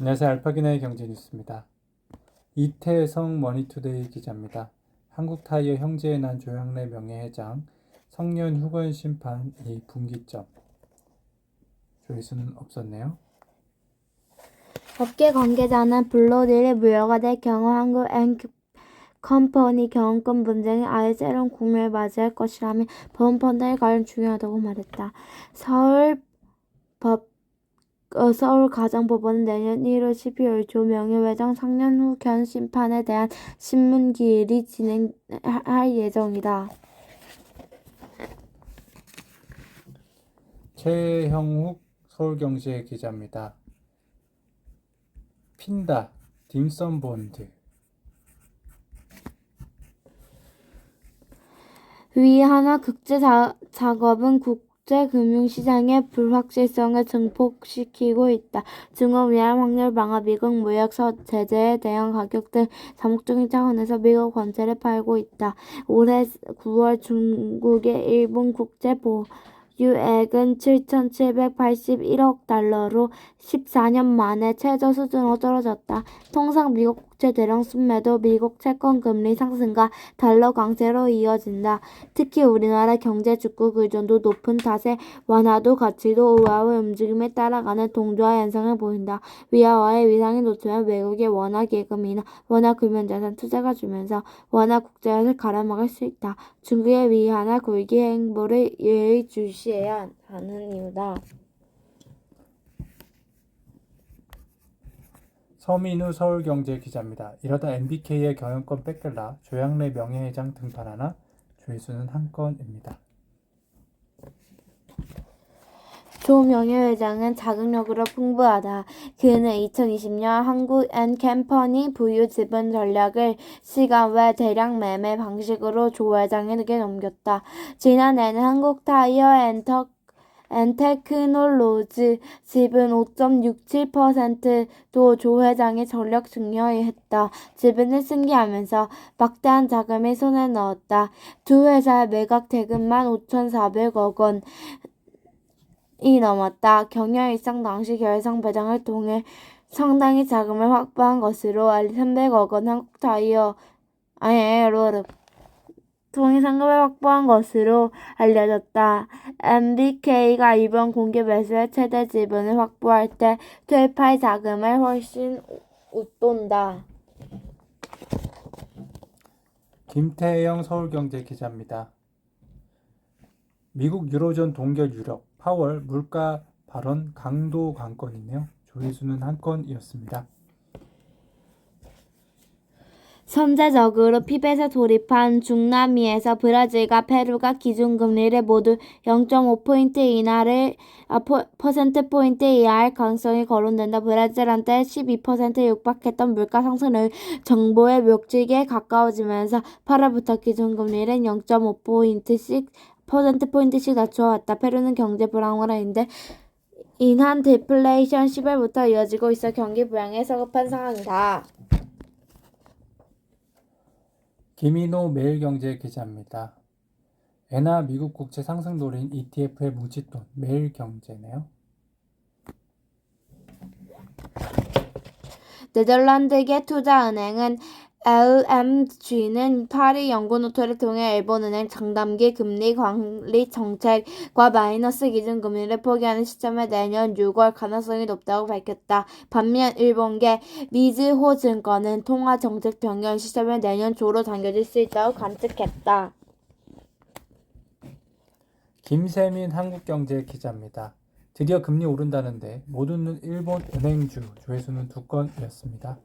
안녕하세요. 알파기나의 경제뉴스입니다. 이태성 머니투데이 기자입니다. 한국타이어 형제의 난 조향래 명예회장, 성년 후견 심판이 분기점. 조회수는 없었네요. 업계 관계자는 블로딜이 무효가 될 경우 한국 컴퍼니 경영권 분쟁이 아예 새로운 국면을 맞이할 것이라며 보험 판단이 가장 중요하다고 말했다. 서울가정법원은 내년 1월 12일 조 명예회장 상년 후견 심판에 대한 신문기일이 진행할 예정이다. 최형욱 서울경제 기자입니다. 핀다, 딤섬본드. 위안화 국제 작업은 국제금융시장의 불확실성을 증폭시키고 있다. 중국 위안 환율 방어, 미국 무역 제재에 대한 가격 등 다목적인 차원에서 미국 관세를 팔고 있다. 올해 9월 중국의 일본 국제 보유액은 7,781억 달러로 14년 만에 최저 수준으로 떨어졌다. 통상 미국 국채 대량 순매도, 미국 채권 금리 상승과 달러 강세로 이어진다. 특히 우리나라 경제 주국 의존도 높은 탓에 원화도 가치도 우하의 움직임에 따라가는 동조화 현상을 보인다. 위안화의 위상이 높으면 외국의 원화 기금이나 원화 금연자산 투자가 주면서 원화 국제화를 가라막을 수 있다. 중국의 위안화 굴기 행보를 예의주시해야 하는 이유다. 서민우 서울경제 기자입니다. 이러다 MBK의 경영권 뺏길라 조향래 명예회장 등판하나? 조회수는 한 건입니다. 조 명예회장은 자극력으로 풍부하다. 그는 2020년 한국앤컴퍼니 부유 지분 전략을 시간 외 대량 매매 방식으로 조 회장에게 넘겼다. 지난해에는 한국타이어 엔테크놀로지 지분 5.67%도 조 회장이 전력 증여했다. 지분을 승계하면서 막대한 자금을 손에 넣었다. 두 회사의 매각 대금만 5,400억 원. 이 넘었다. 경영 일상 당시 결상 배당을 통해 상당히 자금을 확보한 것으로 300억 원 통해 상금을 확보한 것으로 알려졌다. MBK가 이번 공개 매수에 최대 지분을 확보할 때 투입할 자금을 훨씬 웃돈다. 김태영 서울경제 기자입니다. 미국 유로존 동결 유력, 파월 물가 발언 강도 관건이네요. 조회수는 한 건이었습니다. 선제적으로 피벳에 돌입한 중남미에서 브라질과 페루가 기준금리를 모두 0.5% 퍼센트포인트 이하할 가능성이 거론된다. 브라질한테 12%에 육박했던 물가 상승률 정보의 묘지에 가까워지면서 8월부터 기준금리를 0.5%포인트씩 낮춰왔다. 페루는 경제 불황으로 인한 디플레이션 10월부터 이어지고 있어 경기 부양에 서급한 상황이다. 김인호 매일경제 기자입니다. 엔화 미국 국채 상승 노린 ETF의 무짓돈 매일경제네요. 네덜란드계 투자은행은 LMG는 파리 연구노트를 통해 일본은행 장단기 금리 관리 정책과 마이너스 기준금리를 포기하는 시점에 내년 6월 가능성이 높다고 밝혔다. 반면 일본계 미즈호증권은 통화정책 변경 시점에 내년 초로 당겨질 수 있다고 관측했다. 김세민 한국경제 기자입니다. 드디어 금리 오른다는데 못 웃는 일본 은행주. 조회수는 2건이었습니다.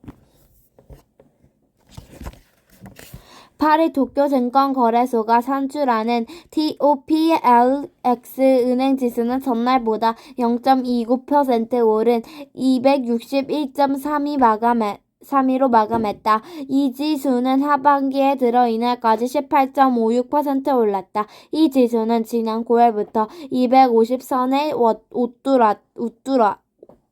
파리 도쿄증권거래소가 산출하는 TOPLX 은행지수는 전날보다 0.29% 오른 261.32로 마감했다. 이 지수는 하반기에 들어 이날까지 18.56% 올랐다. 이 지수는 지난 9월부터 250선에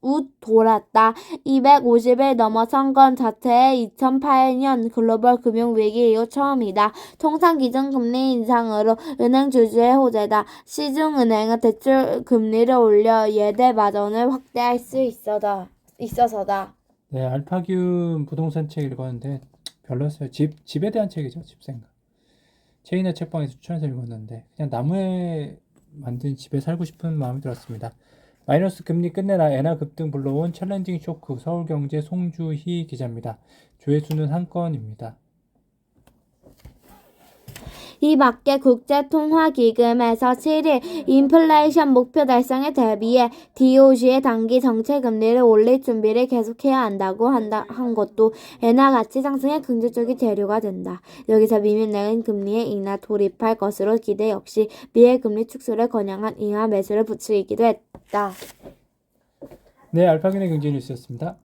웃돌았다. 250을 넘어선 건 자체의 2008년 글로벌 금융위기 이후 처음이다. 통상 기준금리 인상으로 은행 주주의 호재다. 시중은행은 대출 금리를 올려 예대 마진을 확대할 수 있어다. 있어서다. 네, 알파균 부동산 책 읽었는데 별로였어요. 집에 대한 책이죠. 집 생각. 체인의 책방에서 추천해서 읽었는데 그냥 나무에 만든 집에 살고 싶은 마음이 들었습니다. 마이너스 금리 끝내라 엔화 급등 불러온 챌린징 쇼크 서울경제 송주희 기자입니다. 조회수는 한 건입니다. 이 밖에 국제통화기금에서 7일 인플레이션 목표 달성에 대비해 DOG의 단기 정책 금리를 올릴 준비를 계속해야 한다고 한 것도 엔화 가치 상승의 긍정적인 재료가 된다. 여기서 미민내린 금리의 인하 돌입할 것으로 기대 역시 미래 금리 축소를 겨냥한 인하 매수를 부추기기도 했다. 네, 알파균의 경제 뉴스였습니다.